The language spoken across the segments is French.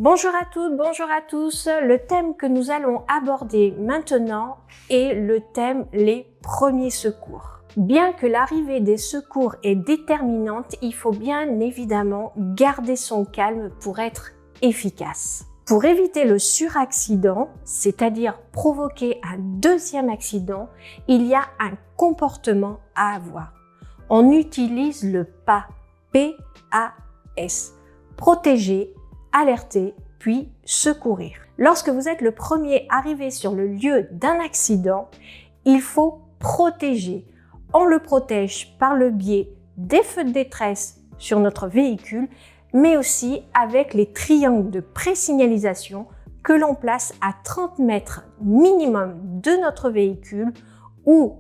Bonjour à toutes, bonjour à tous. Le thème que nous allons aborder maintenant est le thème les premiers secours. Bien que l'arrivée des secours est déterminante, il faut bien évidemment garder son calme pour être efficace. Pour éviter le suraccident, c'est-à-dire provoquer un deuxième accident, il y a un comportement à avoir. On utilise le PAS, P-A-S, protéger, alerter, puis secourir. Lorsque vous êtes le premier arrivé sur le lieu d'un accident, il faut protéger. On le protège par le biais des feux de détresse sur notre véhicule, mais aussi avec les triangles de présignalisation que l'on place à 30 mètres minimum de notre véhicule ou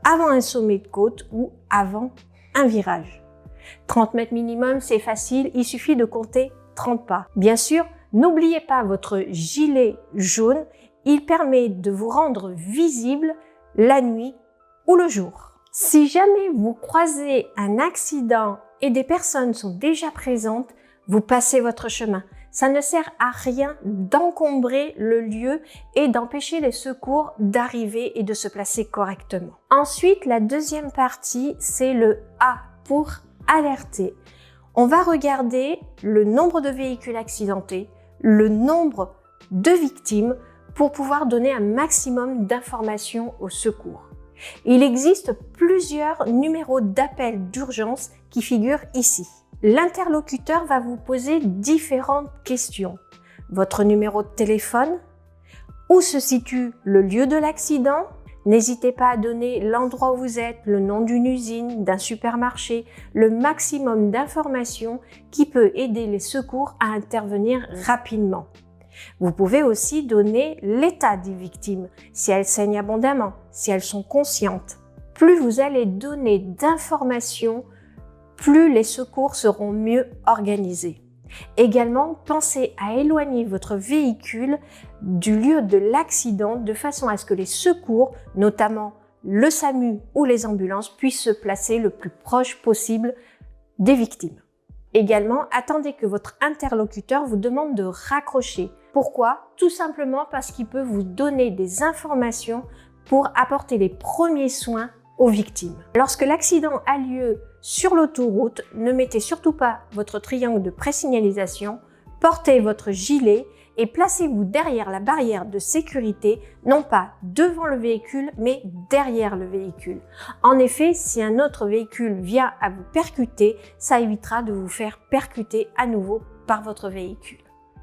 avant un sommet de côte ou avant un virage. 30 mètres minimum, c'est facile, il suffit de compter 30 pas. Bien sûr, n'oubliez pas votre gilet jaune, il permet de vous rendre visible la nuit ou le jour. Si jamais vous croisez un accident et des personnes sont déjà présentes, vous passez votre chemin. Ça ne sert à rien d'encombrer le lieu et d'empêcher les secours d'arriver et de se placer correctement. Ensuite, la deuxième partie, c'est le A pour alerter. On va regarder le nombre de véhicules accidentés, le nombre de victimes pour pouvoir donner un maximum d'informations au secours. Il existe plusieurs numéros d'appel d'urgence qui figurent ici. L'interlocuteur va vous poser différentes questions. Votre numéro de téléphone, où se situe le lieu de l'accident? N'hésitez pas à donner l'endroit où vous êtes, le nom d'une usine, d'un supermarché, le maximum d'informations qui peut aider les secours à intervenir rapidement. Vous pouvez aussi donner l'état des victimes, si elles saignent abondamment, si elles sont conscientes. Plus vous allez donner d'informations, plus les secours seront mieux organisés. Également, pensez à éloigner votre véhicule du lieu de l'accident de façon à ce que les secours, notamment le SAMU ou les ambulances, puissent se placer le plus proche possible des victimes. Également, attendez que votre interlocuteur vous demande de raccrocher. Pourquoi? Tout simplement parce qu'il peut vous donner des informations pour apporter les premiers soins aux victimes. Lorsque l'accident a lieu sur l'autoroute, ne mettez surtout pas votre triangle de présignalisation, portez votre gilet et placez-vous derrière la barrière de sécurité, non pas devant le véhicule, mais derrière le véhicule. En effet, si un autre véhicule vient à vous percuter, ça évitera de vous faire percuter à nouveau par votre véhicule.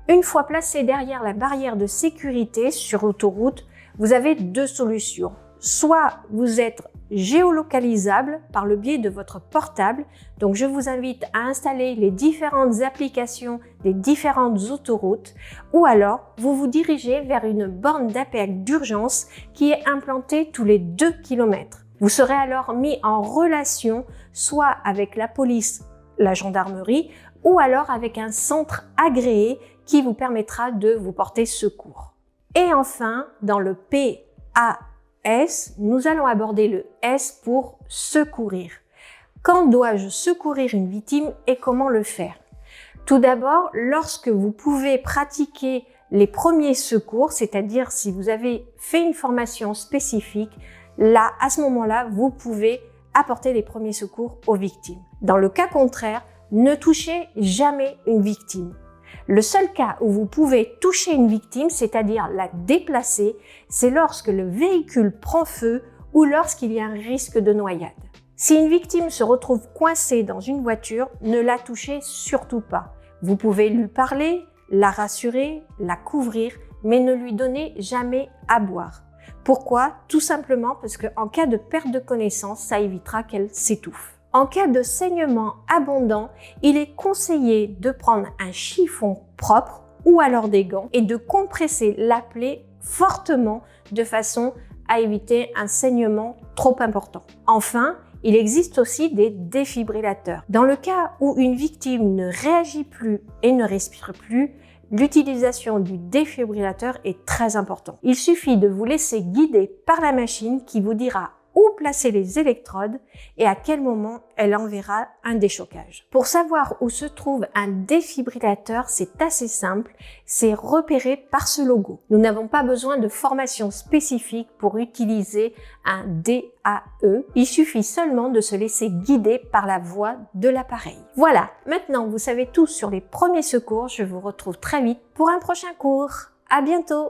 Une fois placé derrière la barrière de sécurité sur l'autoroute, vous avez deux solutions. Soit vous êtes géolocalisable par le biais de votre portable. Donc, je vous invite à installer les différentes applications des différentes autoroutes ou alors vous vous dirigez vers une borne d'appel d'urgence qui est implantée tous les 2 km. Vous serez alors mis en relation soit avec la police, la gendarmerie ou alors avec un centre agréé qui vous permettra de vous porter secours. Et enfin, dans le PAS, nous allons aborder le S pour secourir. Quand dois-je secourir une victime et comment le faire? Tout d'abord, lorsque vous pouvez pratiquer les premiers secours, c'est-à-dire si vous avez fait une formation spécifique, là, à ce moment-là, vous pouvez apporter les premiers secours aux victimes. Dans le cas contraire, ne touchez jamais une victime. Le seul cas où vous pouvez toucher une victime, c'est-à-dire la déplacer, c'est lorsque le véhicule prend feu ou lorsqu'il y a un risque de noyade. Si une victime se retrouve coincée dans une voiture, ne la touchez surtout pas. Vous pouvez lui parler, la rassurer, la couvrir, mais ne lui donnez jamais à boire. Pourquoi? Tout simplement parce qu'en cas de perte de connaissance, ça évitera qu'elle s'étouffe. En cas de saignement abondant, il est conseillé de prendre un chiffon propre ou alors des gants et de compresser la plaie fortement de façon à éviter un saignement trop important. Enfin, il existe aussi des défibrillateurs. Dans le cas où une victime ne réagit plus et ne respire plus, l'utilisation du défibrillateur est très importante. Il suffit de vous laisser guider par la machine qui vous dira où placer les électrodes et à quel moment elle enverra un déchocage. Pour savoir où se trouve un défibrillateur, c'est assez simple, c'est repéré par ce logo. Nous n'avons pas besoin de formation spécifique pour utiliser un DAE, il suffit seulement de se laisser guider par la voix de l'appareil. Voilà, maintenant vous savez tout sur les premiers secours, je vous retrouve très vite pour un prochain cours. À bientôt!